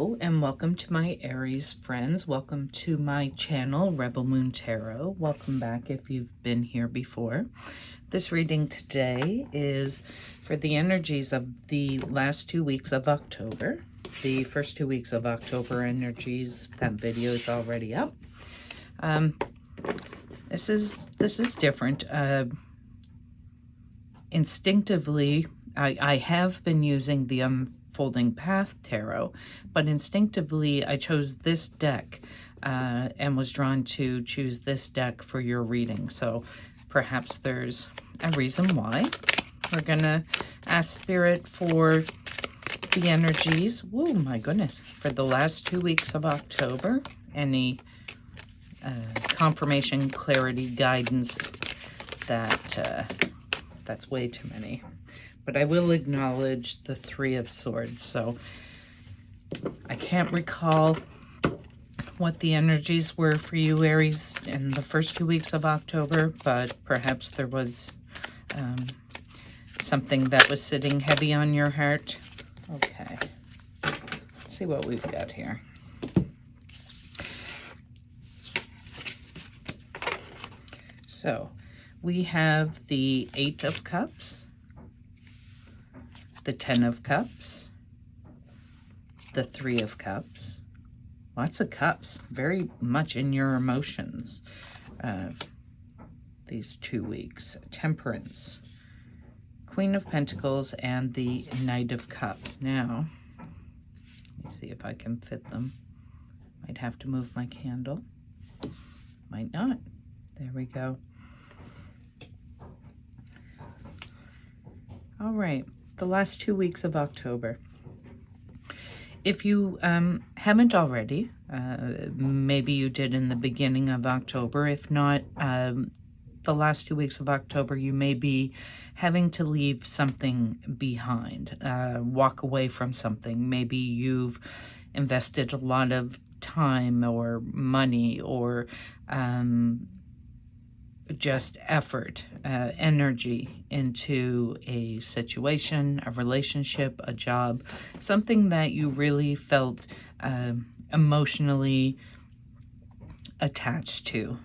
Hello and welcome to my Aries friends. Welcome to my channel, Rebel Moon Tarot. Welcome back if you've been here before. This reading today is for the energies of the last 2 weeks of October. The first 2 weeks of October energies, that video is already up. This is different. Instinctively, I have been using the Unfolding Path Tarot, but instinctively I chose this deck and was drawn to choose this deck for your reading. So perhaps there's a reason why. We're gonna ask Spirit for the energies, oh my goodness, for the last 2 weeks of October. Any confirmation, clarity, guidance, that's way too many. But I will acknowledge the Three of Swords. So I can't recall what the energies were for you, Aries, in the first 2 weeks of October, but perhaps there was something that was sitting heavy on your heart. Okay, let's see what we've got here. So we have the Eight of Cups, the Ten of Cups, the Three of Cups. Lots of cups, very much in your emotions these 2 weeks. Temperance, Queen of Pentacles, and the Knight of Cups. Now, let me see if I can fit them. Might have to move my candle. Might not. There we go. All right, the last 2 weeks of October. If you haven't already, maybe you did in the beginning of October. If not, the last 2 weeks of October, you may be having to leave something behind, walk away from something. Maybe you've invested a lot of time or money or just effort, energy into a situation, a relationship, a job, something that you really felt emotionally attached to,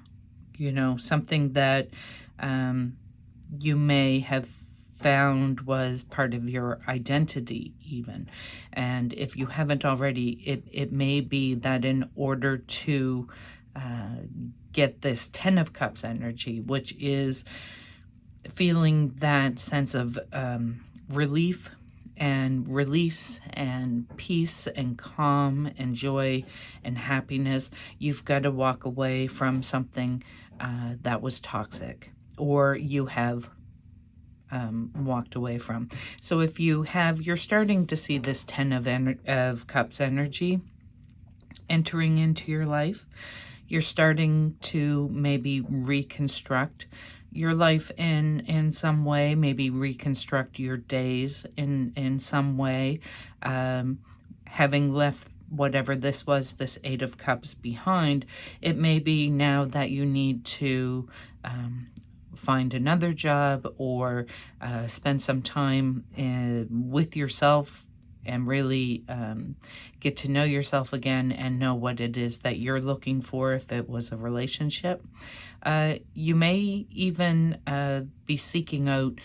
you know, something that you may have found was part of your identity even. And if you haven't already, it may be that in order to get this Ten of Cups energy, which is feeling that sense of relief and release and peace and calm and joy and happiness, you've got to walk away from something that was toxic, or you have walked away from. So if you have, you're starting to see this Ten of Cups energy entering into your life. You're starting to maybe reconstruct your life in some way, maybe reconstruct your days in some way, having left whatever this was, this Eight of Cups behind. It may be now that you need to find another job or spend some time with yourself and really get to know yourself again and know what it is that you're looking for if it was a relationship. You may even be seeking out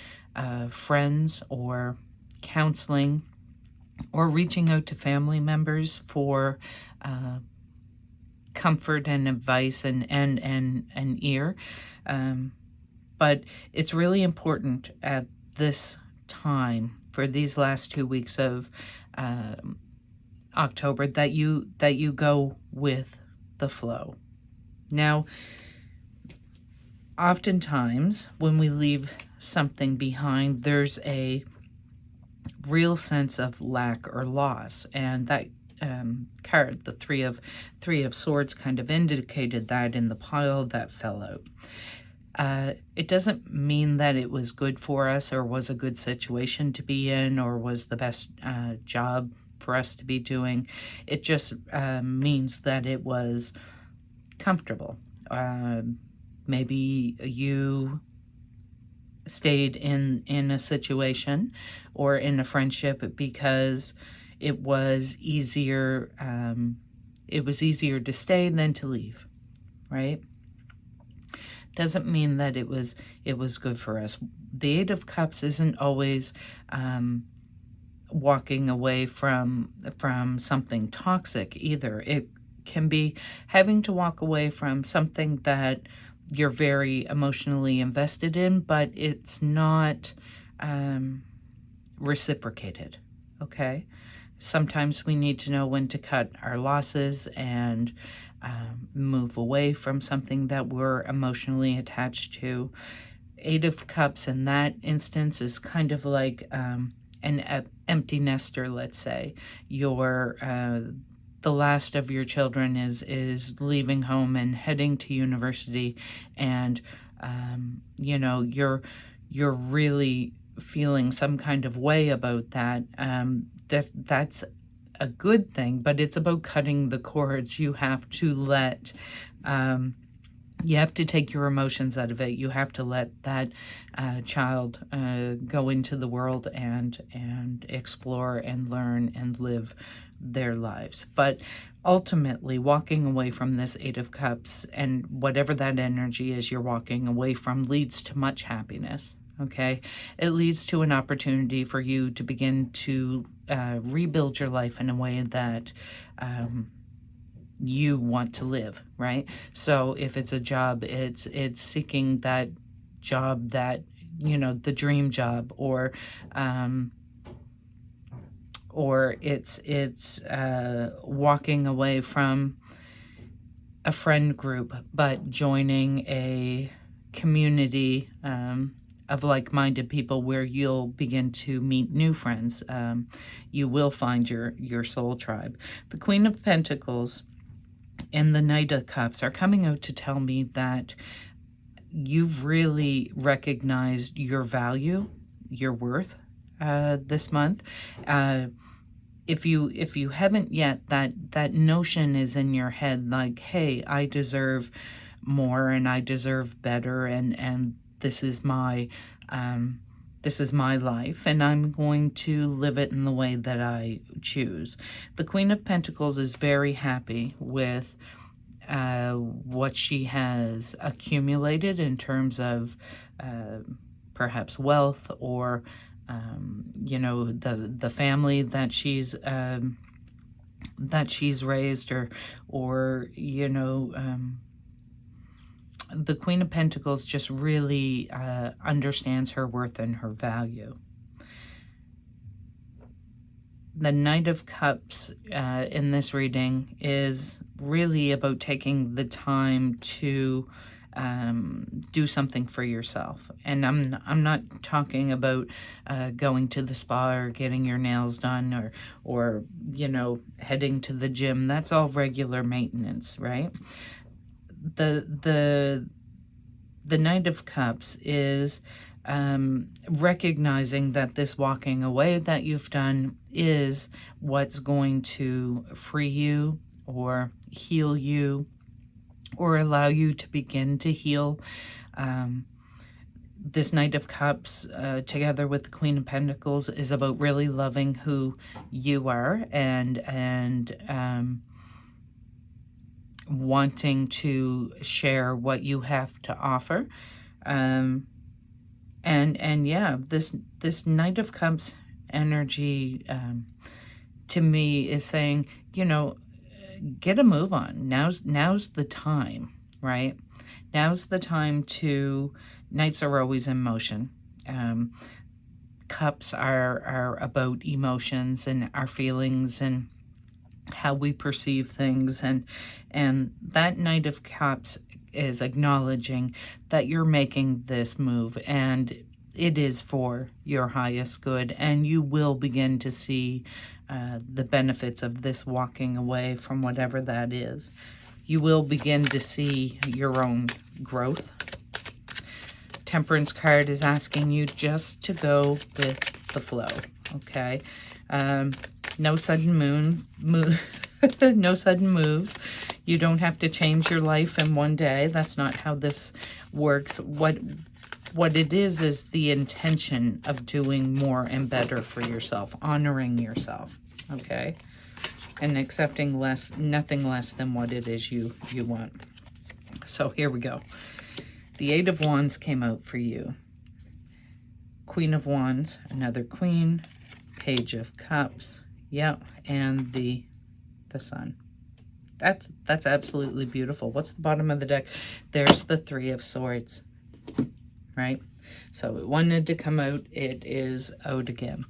friends or counseling or reaching out to family members for comfort and advice and an ear. But it's really important at this time, for these last 2 weeks of October, that you go with the flow. Now, oftentimes when we leave something behind, there's a real sense of lack or loss, and that card, the Three of Swords, kind of indicated that in the pile that fell out. It doesn't mean that it was good for us or was a good situation to be in or was the best job for us to be doing. It just means that it was comfortable. Maybe you stayed in a situation or in a friendship because it was easier, to stay than to leave, right? Doesn't mean that it was good for us. The Eight of Cups isn't always walking away from something toxic either. It can be having to walk away from something that you're very emotionally invested in, but it's not reciprocated, okay? Sometimes we need to know when to cut our losses and move away from something that we're emotionally attached to. Eight of Cups in that instance is kind of like an empty nester, let's say. You're the last of your children is leaving home and heading to university, and you know, you're really feeling some kind of way about that. That's a good thing, but it's about cutting the cords. You have to let you have to take your emotions out of it. You have to let that child go into the world and explore and learn and live their lives. But ultimately, walking away from this Eight of Cups and whatever that energy is you're walking away from leads to much happiness. Okay, it leads to an opportunity for you to begin to rebuild your life in a way that you want to live, right? So if it's a job, it's seeking that job that, you know, the dream job, or it's walking away from a friend group, but joining a community of like-minded people where you'll begin to meet new friends. You will find your soul tribe. The Queen of Pentacles and the Knight of Cups are coming out to tell me that you've really recognized your value, your worth this month. If you haven't yet, that notion is in your head, like, hey, I deserve more and I deserve better, and this is my life, and I'm going to live it in the way that I choose. The Queen of Pentacles is very happy with what she has accumulated in terms of perhaps wealth, or you know, the family that she's raised, or you know, the Queen of Pentacles just really understands her worth and her value. The Knight of Cups in this reading is really about taking the time to do something for yourself. And I'm not talking about going to the spa or getting your nails done, or you know, heading to the gym. That's all regular maintenance, right? The Knight of Cups is recognizing that this walking away that you've done is what's going to free you or heal you, or allow you to begin to heal. This Knight of Cups, together with the Queen of Pentacles, is about really loving who you are, and wanting to share what you have to offer. And yeah, this Knight of Cups energy to me is saying, you know, get a move on. Now's the time, right? Now's the time to, Knights are always in motion. Cups are about emotions and our feelings and how we perceive things, and that Knight of Cups is acknowledging that you're making this move, and it is for your highest good, and you will begin to see the benefits of this walking away from whatever that is. You will begin to see your own growth. Temperance card is asking you just to go with the flow, okay? No sudden no sudden moves. You don't have to change your life in one day. That's not how this works. What what it is the intention of doing more and better for yourself, honoring yourself, okay? And accepting nothing less than what it is you want. So here we go. The Eight of Wands came out for you. Queen of Wands, another Queen, Page of Cups, yep, and the Sun. That's absolutely beautiful. What's the bottom of the deck? There's the Three of Swords, right? So it wanted to come out. It is out again.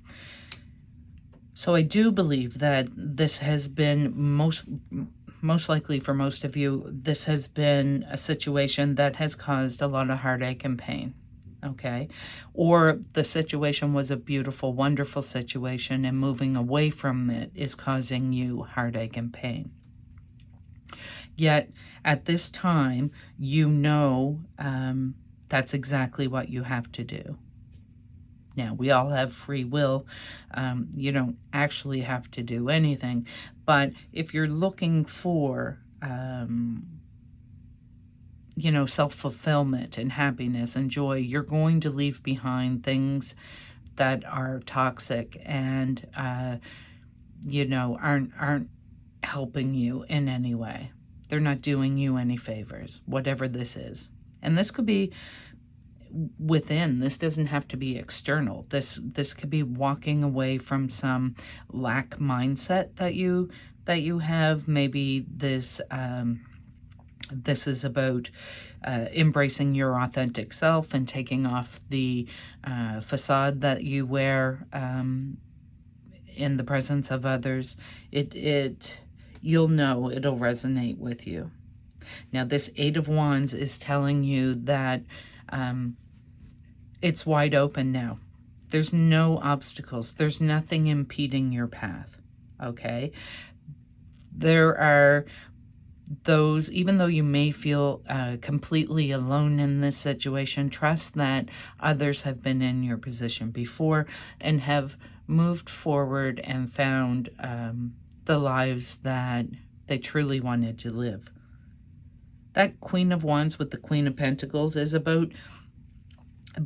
So I do believe that this has been most likely for most of you, this has been a situation that has caused a lot of heartache and pain, okay? Or the situation was a beautiful, wonderful situation, and moving away from it is causing you heartache and pain. Yet at this time, you know that's exactly what you have to do. Now, we all have free will. You don't actually have to do anything. But if you're looking for, you know, self-fulfillment and happiness and joy, you're going to leave behind things that are toxic and, you know, aren't helping you in any way. They're not doing you any favors, whatever this is. And this could be within. This doesn't have to be external. This could be walking away from some lack mindset that you have. Maybe this this is about embracing your authentic self and taking off the facade that you wear in the presence of others. You'll know it'll resonate with you. Now, this Eight of Wands is telling you that it's wide open now. There's no obstacles. There's nothing impeding your path, okay? There are those, even though you may feel completely alone in this situation, trust that others have been in your position before and have moved forward and found the lives that they truly wanted to live. That Queen of Wands with the Queen of Pentacles is about,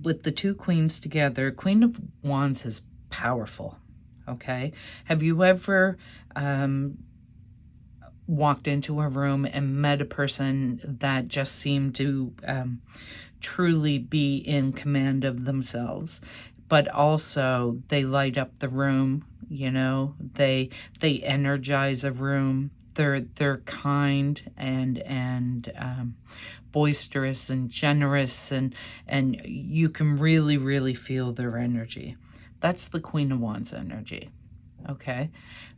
with the two queens together, Queen of Wands is powerful, okay? Have you ever walked into a room and met a person that just seemed to truly be in command of themselves, but also they light up the room, you know, they energize a room. They're kind and boisterous and generous, and you can really feel their energy. That's the Queen of Wands energy, okay?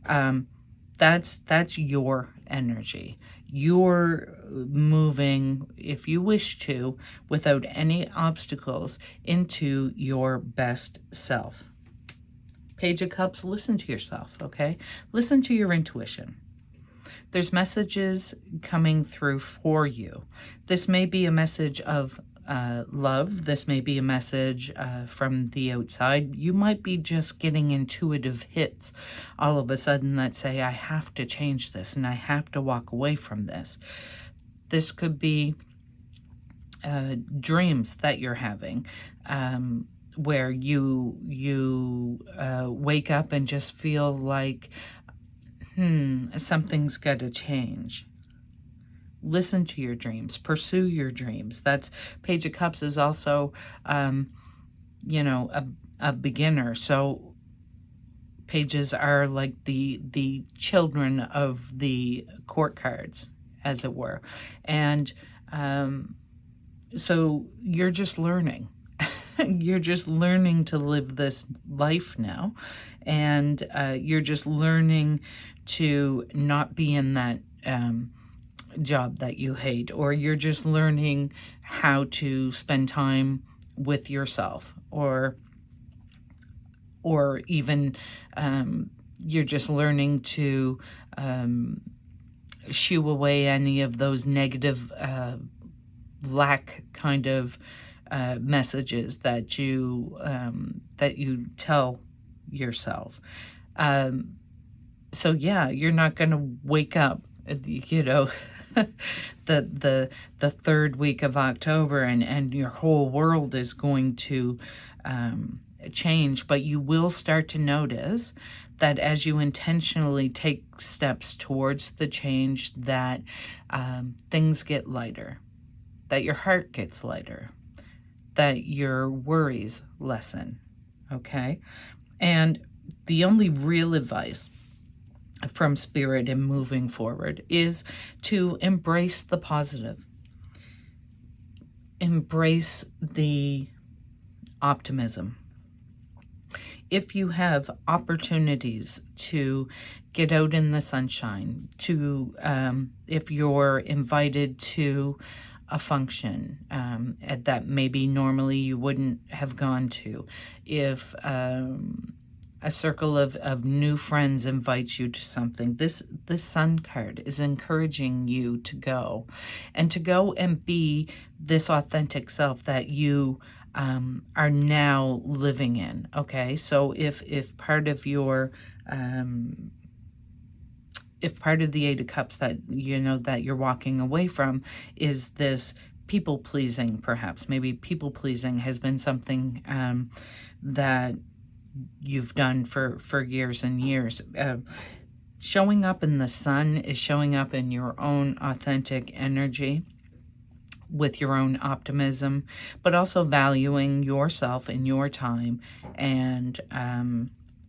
That's your energy. You're moving, if you wish to, without any obstacles, into your best self. Page of Cups, listen to yourself, okay? Listen to your intuition. There's messages coming through for you. This may be a message of love. This may be a message from the outside. You might be just getting intuitive hits all of a sudden that say, I have to change this and I have to walk away from this. This could be dreams that you're having, where you wake up and just feel like, something's got to change. Listen to your dreams. Pursue your dreams. That's Page of Cups is also, you know, a beginner. So pages are like the children of the court cards, as it were. And so you're just learning. You're just learning to live this life now. And you're just learning to not be in that job that you hate, or you're just learning how to spend time with yourself, or even you're just learning to shoo away any of those negative lack kind of messages that you tell yourself. So yeah, you're not going to wake up you know, the third week of October, and your whole world is going to change. But you will start to notice that as you intentionally take steps towards the change, that things get lighter, that your heart gets lighter, that your worries lessen, okay? And the only real advice from Spirit in moving forward is to embrace the positive. Embrace the optimism. If you have opportunities to get out in the sunshine, to if you're invited to a function that maybe normally you wouldn't have gone to, if a circle of new friends invites you to something, this Sun card is encouraging you to go and be this authentic self that you are now living in. Okay, so if part of your if part of the Eight of Cups that that you're walking away from is this people pleasing, perhaps maybe people pleasing has been something that you've done for years and years. Showing up in the Sun is showing up in your own authentic energy, with your own optimism, but also valuing yourself and your time and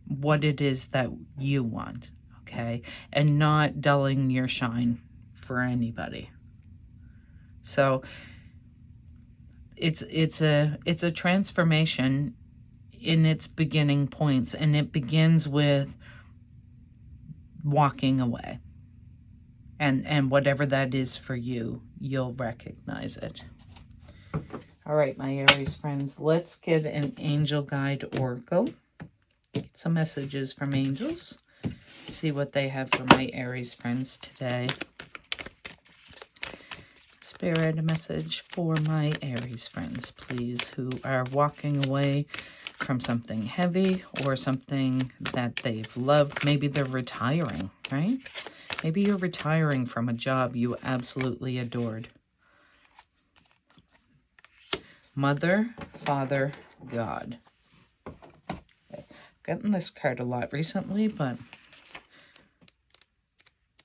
what it is that you want, okay? And not dulling your shine for anybody. So it's a transformation in its beginning points, and it begins with walking away. And whatever that is for you, you'll recognize it. All right, my Aries friends, let's get an angel guide oracle. Get some messages from angels. See what they have for my Aries friends today. Spirit, a message for my Aries friends, please, who are walking away from something heavy or something that they've loved. Maybe they're retiring, right? Maybe you're retiring from a job you absolutely adored. Mother, Father, God. Okay. I've gotten this card a lot recently, but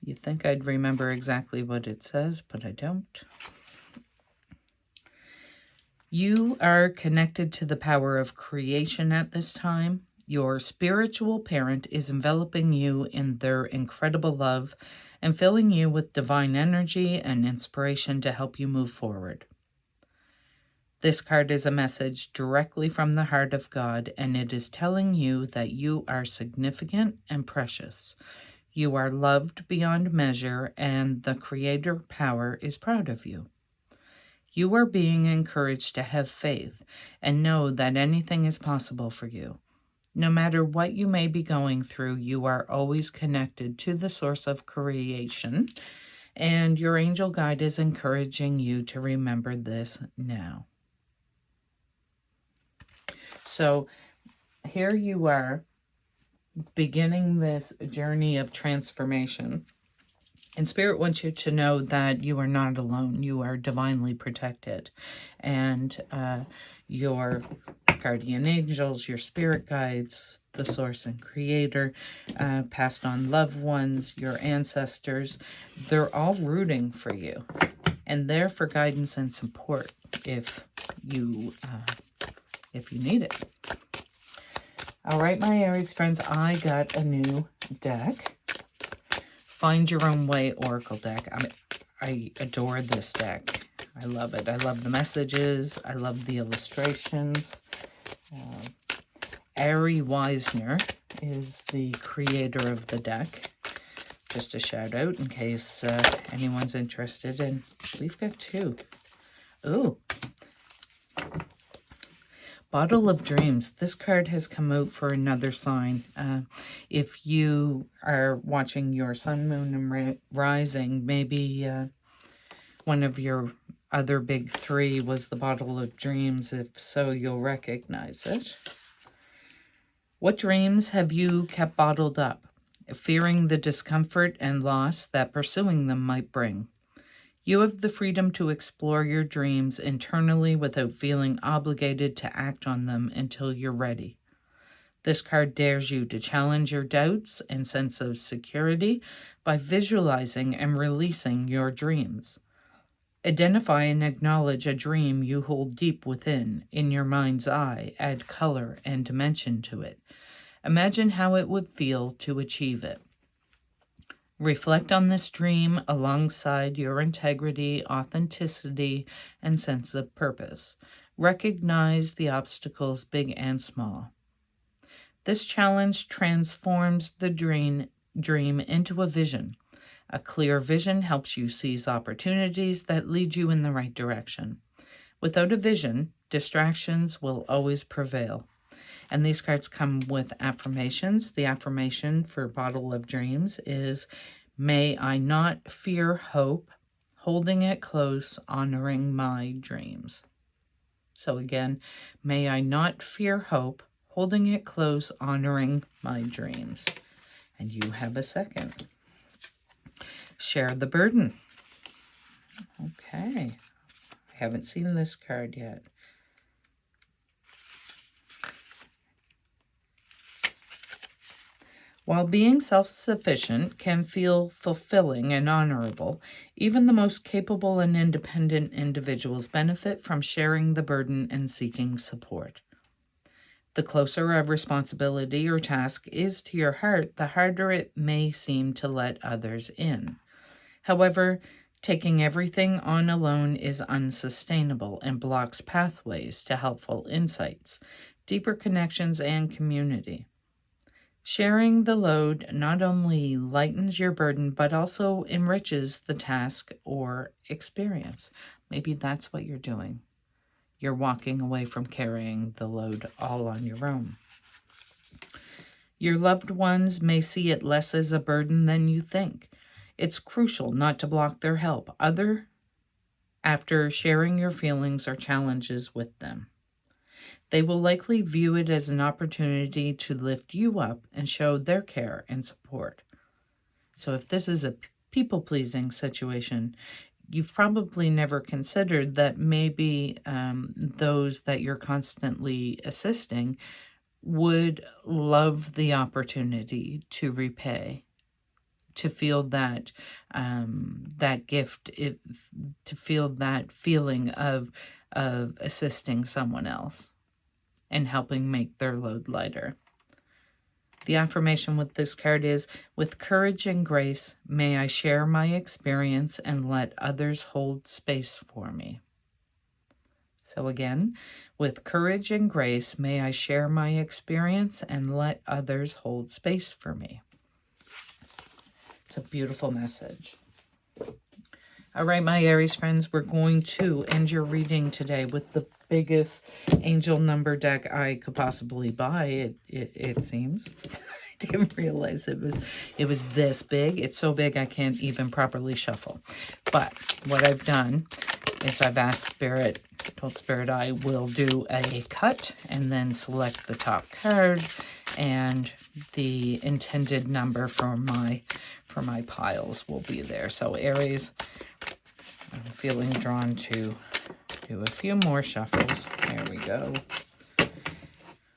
you'd think I'd remember exactly what it says, but I don't. You are connected to the power of creation at this time. Your spiritual parent is enveloping you in their incredible love and filling you with divine energy and inspiration to help you move forward. This card is a message directly from the heart of God, and it is telling you that you are significant and precious. You are loved beyond measure, and the Creator power is proud of you. You are being encouraged to have faith and know that anything is possible for you. No matter what you may be going through, you are always connected to the source of creation, and your angel guide is encouraging you to remember this now. So here you are, beginning this journey of transformation. And Spirit wants you to know that you are not alone. You are divinely protected. And your guardian angels, your spirit guides, the source and creator, passed on loved ones, your ancestors, they're all rooting for you. And they're for guidance and support if you need it. All right, my Aries friends, I got a new deck. Find Your Own Way Oracle deck. I adore this deck. I love it. I love the messages. I love the illustrations. Ari Wisner is the creator of the deck. Just a shout out in case anyone's interested. And we've got two. Ooh. Bottle of Dreams. This card has come out for another sign. If you are watching your sun, moon, and rising, maybe one of your other big three was the Bottle of Dreams. If so, you'll recognize it. What dreams have you kept bottled up? fearing the discomfort and loss that pursuing them might bring. You have the freedom to explore your dreams internally without feeling obligated to act on them until you're ready. This card dares you to challenge your doubts and sense of security by visualizing and releasing your dreams. Identify and acknowledge a dream you hold deep within, in your mind's eye. Add color and dimension to it. Imagine how it would feel to achieve it. Reflect on this dream alongside your integrity, authenticity, and sense of purpose. Recognize the obstacles, big and small. This challenge transforms the dream into a vision. A clear vision helps you seize opportunities that lead you in the right direction. Without a vision, distractions will always prevail. And these cards come with affirmations. The affirmation for Bottle of Dreams is, may I not fear hope, holding it close, honoring my dreams. So again, may I not fear hope, holding it close, honoring my dreams. And you have a second. Share the burden. Okay. I haven't seen this card yet. While being self-sufficient can feel fulfilling and honorable, even the most capable and independent individuals benefit from sharing the burden and seeking support. The closer a responsibility or task is to your heart, the harder it may seem to let others in. However, taking everything on alone is unsustainable and blocks pathways to helpful insights, deeper connections, and community. Sharing the load not only lightens your burden, but also enriches the task or experience. Maybe that's what you're doing. You're walking away from carrying the load all on your own. Your loved ones may see it less as a burden than you think. It's crucial not to block their help after sharing your feelings or challenges with them. They will likely view it as an opportunity to lift you up and show their care and support. So if this is a people-pleasing situation, you've probably never considered that maybe those that you're constantly assisting would love the opportunity to repay, to feel that that gift, to feel that feeling of assisting someone else and helping make their load lighter. The affirmation with this card is, with courage and grace, may I share my experience and let others hold space for me. So again, with courage and grace, may I share my experience and let others hold space for me. It's a beautiful message. All right, my Aries friends, we're going to end your reading today with the biggest angel number deck I could possibly buy, it seems. I didn't realize it was this big. It's so big I can't even properly shuffle. But what I've done is I've asked Spirit, told Spirit I will do a cut and then select the top card and the intended number for my piles will be there. So Aries, I'm feeling drawn to do a few more shuffles. There we go.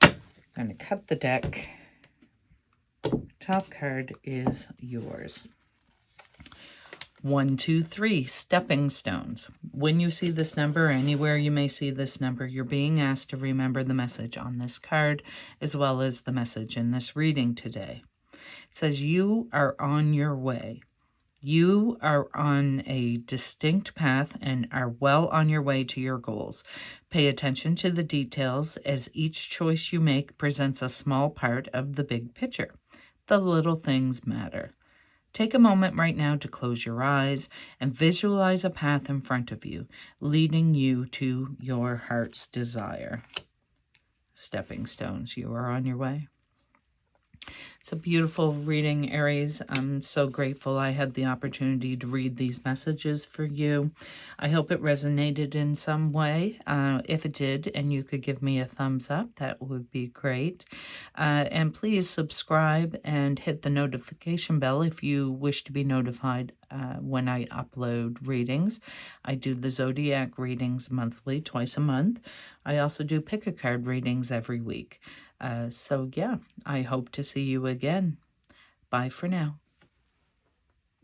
I'm going to cut the deck. Top card is yours. 1, 2, 3, stepping stones. When you see this number, anywhere you may see this number, you're being asked to remember the message on this card, as well as the message in this reading today. It says, you are on your way. You are on a distinct path and are well on your way to your goals. Pay attention to the details, as each choice you make presents a small part of the big picture. The little things matter. Take a moment right now to close your eyes and visualize a path in front of you, leading you to your heart's desire. Stepping stones, you are on your way. It's a beautiful reading, Aries. I'm so grateful I had the opportunity to read these messages for you. I hope it resonated in some way. If it did, and you could give me a thumbs up, that would be great. And please subscribe and hit the notification bell if you wish to be notified when I upload readings. I do the zodiac readings monthly, twice a month. I also do pick-a-card readings every week. So yeah, I hope to see you again. Bye for now.